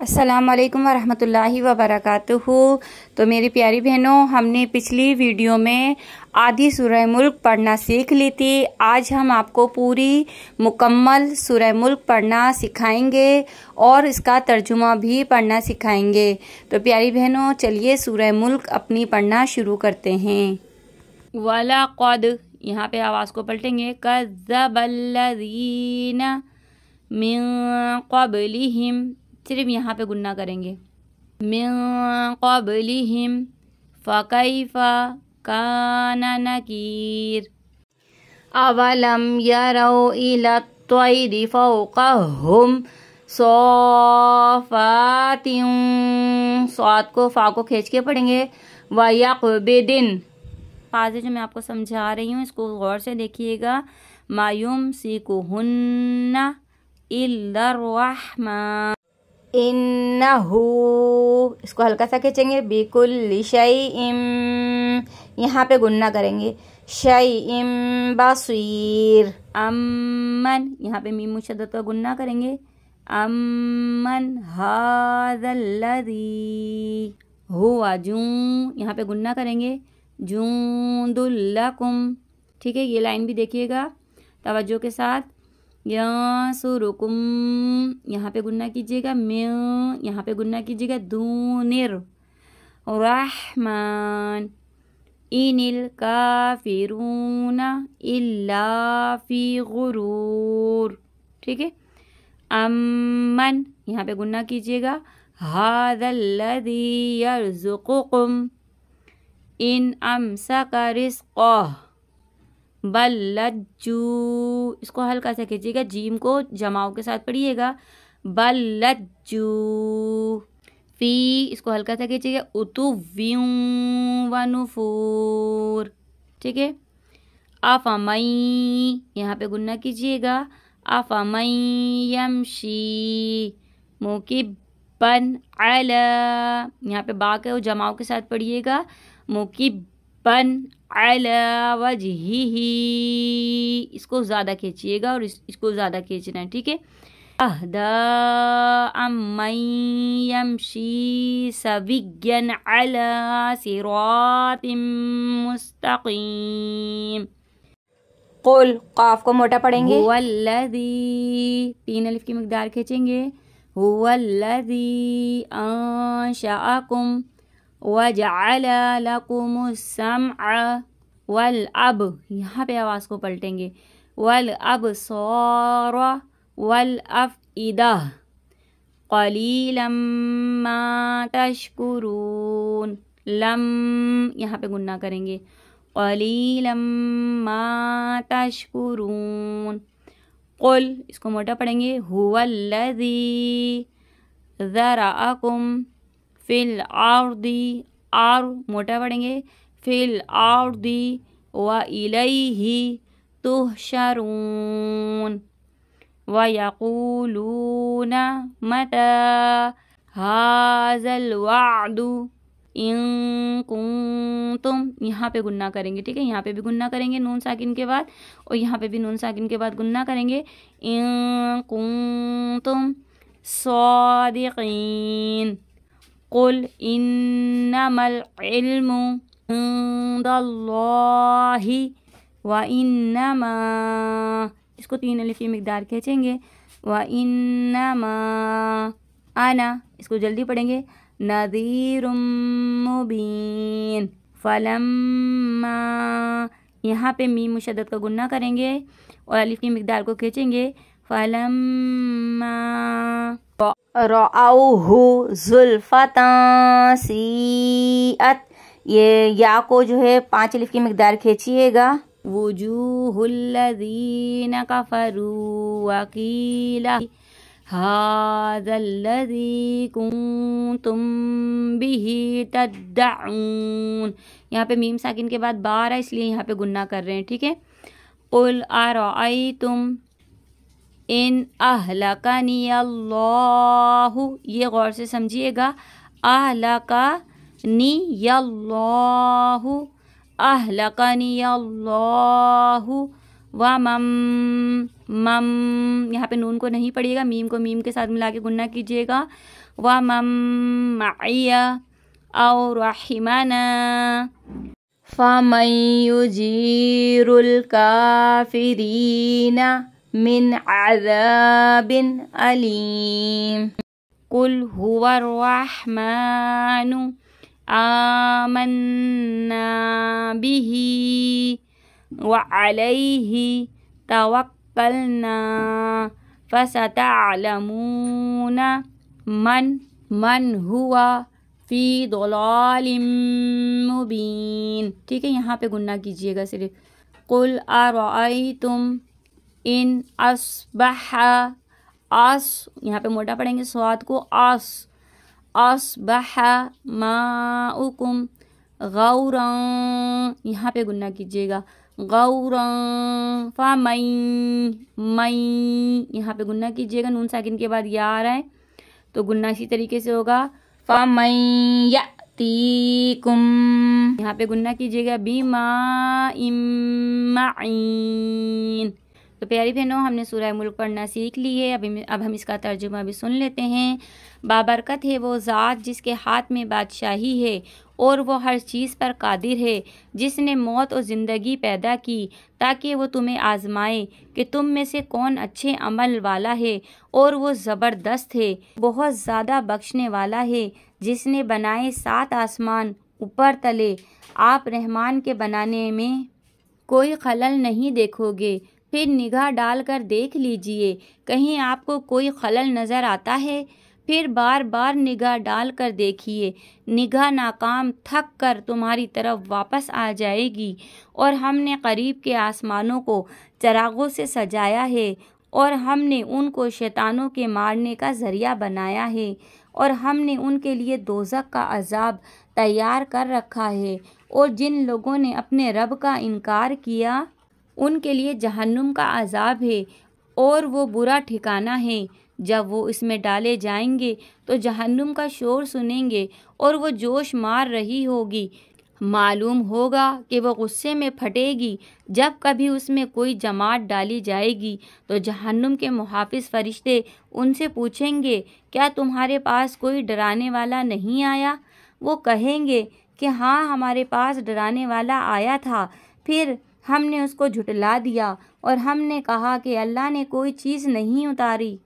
السلام علیکم ورحمۃ اللہ وبرکاتہ۔ تو میری پیاری بہنوں، ہم نے پچھلی ویڈیو میں آدھی سورہ ملک پڑھنا سیکھ لی تھی۔ آج ہم آپ کو پوری مکمل سورہ ملک پڑھنا سکھائیں گے اور اس کا ترجمہ بھی پڑھنا سکھائیں گے۔ تو پیاری بہنوں، چلیے سورہ ملک اپنی پڑھنا شروع کرتے ہیں۔ وَلَقَدْ، یہاں پہ آواز کو پلٹیں گے، كَذَّبَ الَّذِينَ مِن قَبْلِهِمْ، صرف یہاں پہ گنہ کریں گے، من قبلہم فکیف کان نکیر، اولم یروا الی الطیر فوقہم صافات، صاد کو فا کو کھینچ کے پڑھیں گے، ویقبضن، فاضے جو میں آپ کو سمجھا رہی ہوں اس کو غور سے دیکھیے گا، ما یمسکہن الا الرحمن انہو، اس کو ہلکا سا کھینچیں گے، بکل شیء، یہاں پہ گنہ کریں گے، شیء بصیر، امن، یہاں پہ میم مشدد کا گنہ کریں گے، امن ھذا الذی ہوا جون، یہاں پہ گنہ کریں گے، جند لکم، ٹھیک ہے، یہ لائن بھی دیکھیے گا توجہ کے ساتھ، ینصرکم، یہاں پہ گنہ کیجیے گا، من، یہاں پہ گنہ کیجیے گا، دونر، رحمان، ان الکافرون الا فی غرور، ٹھیک ہے، امن، یہاں پہ گنہ کیجیے گا، ھذا الذی یرزقکم ان امسک رزقہ، بل لجو، اس کو ہلکا سا کھیچیے گا، جیم کو جماؤ کے ساتھ پڑھیے گا، بل لجو فی، اس کو ہلکا سا کھیچیے گا، عتو و نفور، ٹھیک ہے، افمن، یہاں پہ گنہ کیجیے گا، افمن یمشی مکبا علی، یہاں پہ با کے جماؤ کے ساتھ پڑھیے گا، مکبا علی وجہہ، اس کو زیادہ کھینچیے گا اور اس کو زیادہ کھینچنا ہے، ٹھیک ہے، اہدی امن یمشی سویا علی صراط مستقیم، قل، قاف کو موٹا پڑھیں گے، هو الذی، تین الف کی مقدار کھینچیں گے، هو الذی انشأکم وجعل لکم السمع والاب، یہاں پہ آواز کو پلٹیں گے، والابصار والافئدہ قلیلا ما تشکرون، لم، یہاں پہ گنہ کریں گے، قلیلا ما تشکرون، قل، اس کو موٹا پڑھیں گے، هو الذی ذرأکم فی الارض، آر موٹا پڑھیں گے، فی الارض وإلیہ تحشرون، ویقولون متی ھذا الوعد ان کنتم، یہاں پہ گنہ کریں گے، ٹھیک ہے، یہاں پہ بھی گنہ کریں گے نون ساکن کے بعد اور یہاں پہ بھی نون ساکن کے بعد گنہ کریں گے، ان کنتم صادقین، قل انما العلم عند اللہ وانما، اس کو تین الف کی مقدار کھینچیں گے، وانما انا، اس کو جلدی پڑھیں گے، نذیر مبین، فلما، یہاں پہ میم مشدد کا گنہ کریں گے اور الف کی مقدار کو کھینچیں گے، فلما رأوہ زلفۃ سیئت، یہ یا کو جو ہے 5 الف کی مقدار کھینچیے گا، وجوہ الذین کفروا وقیل ھذا الذی کنتم بہ تدعون، یہاں پہ میم ساکن کے بعد با رہا ہے اس لیے یہاں پہ گنہ کر رہے ہیں، ٹھیک ہے، قل ارأیتم ان اہلکنی اللہ، یہ غور سے سمجھیے گا، اہلکنی اللہ، اہلکنی اللہ ومم، مم، یہاں پہ نون کو نہیں پڑھیے گا، میم کو میم کے ساتھ ملا کے گنہ کیجیے گا، ومن معي أو رحمنا فمن يجير الكافرين من عذاب أليم قل هو الرحمن آمنا به وعليه توكلنا فستعلمون من هو فی ضلال مبین. ٹھیک ہے، یہاں پہ گننا کیجیے گا صرف. قل ارأیتم ان اصبح یہاں پہ موٹا پڑھیں گے سواد کو، اصبح ماؤکم غورا، یہاں پہ گننا کیجیے گا غورا فمن یہاں پہ گننا کیجیے گا، نون ساکن کے بعد یا آ رہا ہے تو گننا اسی طریقے سے ہوگا فَمَن يَأْتِيكُم، یہاں پہ گننا کیجیے گا بِمَاءٍ مَّعِينٍ. تو پیاری بہنوں، ہم نے سورہ ملک پڑھنا سیکھ لی ہے. اب ہم اس کا ترجمہ بھی سن لیتے ہیں. بابرکت ہے وہ ذات جس کے ہاتھ میں بادشاہی ہے اور وہ ہر چیز پر قادر ہے، جس نے موت اور زندگی پیدا کی تاکہ وہ تمہیں آزمائے کہ تم میں سے کون اچھے عمل والا ہے، اور وہ زبردست ہے، بہت زیادہ بخشنے والا ہے. جس نے بنائے 7 آسمان اوپر تلے، آپ رحمان کے بنانے میں کوئی خلل نہیں دیکھو گے. پھر نگاہ ڈال کر دیکھ لیجئے، کہیں آپ کو کوئی خلل نظر آتا ہے؟ پھر بار بار نگاہ ڈال کر دیکھیے، نگاہ ناکام تھک کر تمہاری طرف واپس آ جائے گی. اور ہم نے قریب کے آسمانوں کو چراغوں سے سجایا ہے، اور ہم نے ان کو شیطانوں کے مارنے کا ذریعہ بنایا ہے، اور ہم نے ان کے لیے دوزخ کا عذاب تیار کر رکھا ہے. اور جن لوگوں نے اپنے رب کا انکار کیا ان کے لیے جہنم کا عذاب ہے، اور وہ برا ٹھکانہ ہے. جب وہ اس میں ڈالے جائیں گے تو جہنم کا شور سنیں گے اور وہ جوش مار رہی ہوگی. معلوم ہوگا کہ وہ غصے میں پھٹے گی. جب کبھی اس میں کوئی جماعت ڈالی جائے گی تو جہنم کے محافظ فرشتے ان سے پوچھیں گے کیا تمہارے پاس کوئی ڈرانے والا نہیں آیا؟ وہ کہیں گے کہ ہاں ہمارے پاس ڈرانے والا آیا تھا، پھر ہم نے اس کو جھٹلا دیا اور ہم نے کہا کہ اللہ نے کوئی چیز نہیں اتاری،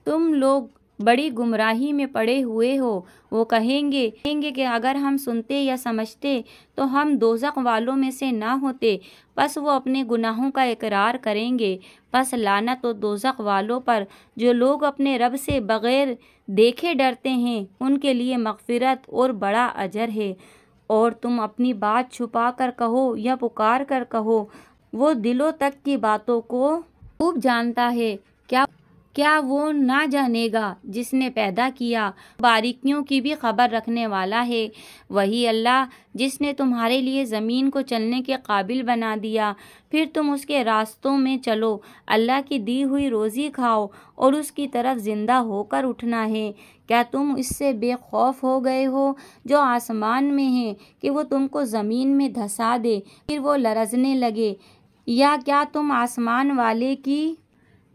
تم لوگ بڑی گمراہی میں پڑے ہوئے ہو. وہ کہیں گے کہ اگر ہم سنتے یا سمجھتے تو ہم دوزخ والوں میں سے نہ ہوتے. پس وہ اپنے گناہوں کا اقرار کریں گے. پس لعنت و دوزخ والوں پر جو لوگ اپنے رب سے بغیر دیکھے ڈرتے ہیں، ان کے لیے مغفرت اور بڑا اجر ہے. اور تم اپنی بات چھپا کر کہو یا پکار کر کہو، وہ دلوں تک کی باتوں کو خوب جانتا ہے. کیا وہ نہ جانے گا جس نے پیدا کیا، باریکیوں کی بھی خبر رکھنے والا ہے. وہی اللہ جس نے تمہارے لیے زمین کو چلنے کے قابل بنا دیا، پھر تم اس کے راستوں میں چلو. اللہ کی دی ہوئی روزی کھاؤ اور اس کی طرف زندہ ہو کر اٹھنا ہے. کیا تم اس سے بے خوف ہو گئے ہو جو آسمان میں ہے کہ وہ تم کو زمین میں دھسا دے پھر وہ لرزنے لگے؟ یا کیا تم آسمان والے کی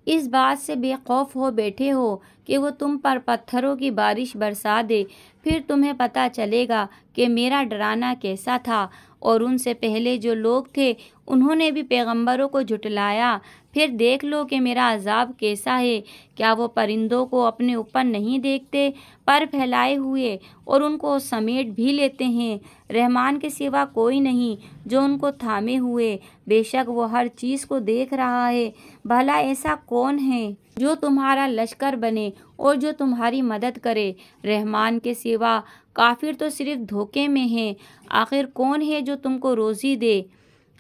اس بات سے بے خوف ہو بیٹھے ہو کہ وہ تم پر پتھروں کی بارش برسا دے؟ پھر تمہیں پتہ چلے گا کہ میرا ڈرانا کیسا تھا. اور ان سے پہلے جو لوگ تھے انہوں نے بھی پیغمبروں کو جھٹلایا. پھر دیکھ لو کہ میرا عذاب کیسا ہے. کیا وہ پرندوں کو اپنے اوپر نہیں دیکھتے، پر پھیلائے ہوئے، اور ان کو سمیٹ بھی لیتے ہیں؟ رحمان کے سوا کوئی نہیں جو ان کو تھامے ہوئے. بے شک وہ ہر چیز کو دیکھ رہا ہے. بھلا ایسا کون ہے جو تمہارا لشکر بنے اور جو تمہاری مدد کرے؟ رحمان کے سوا کافر تو صرف دھوکے میں ہیں. آخر کون ہے جو تم کو روزی دے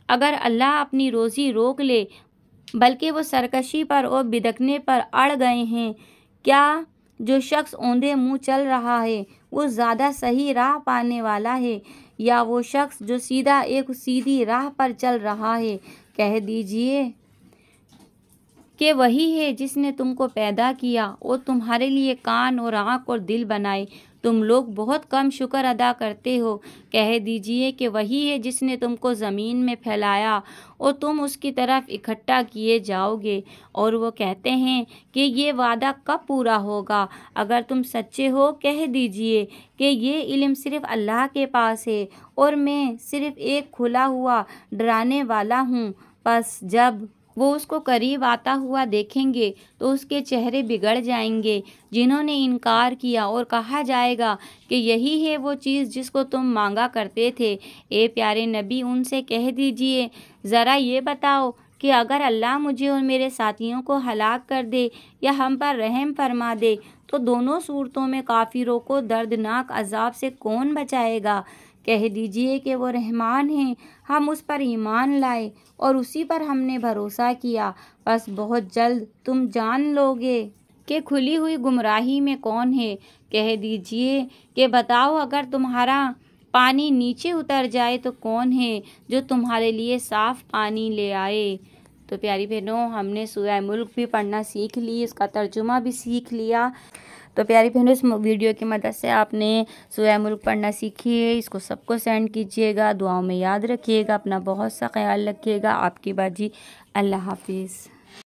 اگر اللہ اپنی روزی روک لے؟ بلکہ وہ سرکشی پر اور بدکنے پر اڑ گئے ہیں. کیا جو شخص اوندے منہ چل رہا ہے وہ زیادہ صحیح راہ پانے والا ہے، یا وہ شخص جو ایک سیدھی راہ پر چل رہا ہے؟ کہہ دیجئے کہ وہی ہے جس نے تم کو پیدا کیا اور تمہارے لیے کان اور آنکھ اور دل بنائے، تم لوگ بہت کم شکر ادا کرتے ہو۔ کہہ دیجئے کہ وہی ہے جس نے تم کو زمین میں پھیلایا اور تم اس کی طرف اکٹھا کیے جاؤ گے، اور وہ کہتے ہیں کہ یہ وعدہ کب پورا ہوگا؟ اگر تم سچے ہو کہہ دیجئے کہ یہ علم صرف اللہ کے پاس ہے اور میں صرف ایک کھلا ہوا ڈرانے والا ہوں۔ پس جب وہ اس کو قریب آتا ہوا دیکھیں گے تو اس کے چہرے بگڑ جائیں گے جنہوں نے انکار کیا، اور کہا جائے گا کہ یہی ہے وہ چیز جس کو تم مانگا کرتے تھے۔ اے پیارے نبی، ان سے کہہ دیجئے ذرا یہ بتاؤ کہ اگر اللہ مجھے اور میرے ساتھیوں کو ہلاک کر دے یا ہم پر رحم فرما دے تو دونوں صورتوں میں کافروں کو دردناک عذاب سے کون بچائے گا؟ کہہ دیجئے کہ وہ رحمان ہیں، ہم اس پر ایمان لائے اور اسی پر ہم نے بھروسہ کیا، بس بہت جلد تم جان لو گے کہ کھلی ہوئی گمراہی میں کون ہے۔ کہہ دیجئے کہ بتاؤ اگر تمہارا پانی نیچے اتر جائے تو کون ہے جو تمہارے لیے صاف پانی لے آئے؟ تو پیاری بہنوں، ہم نے سورہ ملک بھی پڑھنا سیکھ لی، اس کا ترجمہ بھی سیکھ لیا۔ تو پیاری بہنوں، اس ویڈیو کی مدد سے آپ نے سورہ ملک پڑھنا سیکھی ہے، اس کو سب کو سینڈ کیجیے گا، دعاؤں میں یاد رکھیے گا، اپنا بہت سا خیال رکھیے گا۔ آپ کی باجی، اللہ حافظ۔